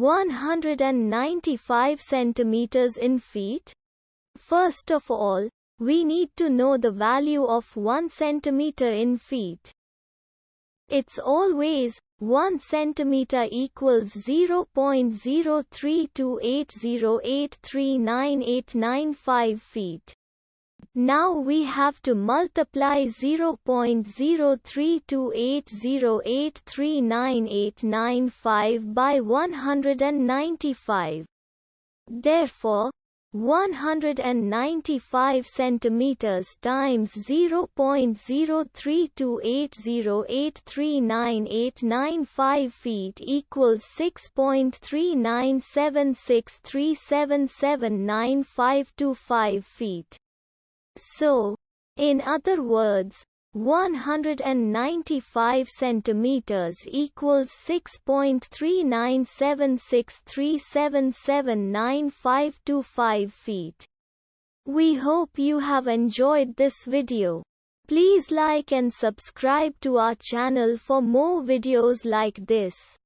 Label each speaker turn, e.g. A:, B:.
A: 195 centimeters in feet? First of all, we need to know the value of 1 centimeter in feet. It's always 1 centimeter equals 0.03280839895 feet. Now we have to multiply 0.03280839895 by 195. Therefore, 195 centimeters times 0.03280839895 feet equals 6.397637795525 feet. So, in other words, 195 centimeters equals 6.397637795525 feet. We hope you have enjoyed this video. Please like and subscribe to our channel for more videos like this.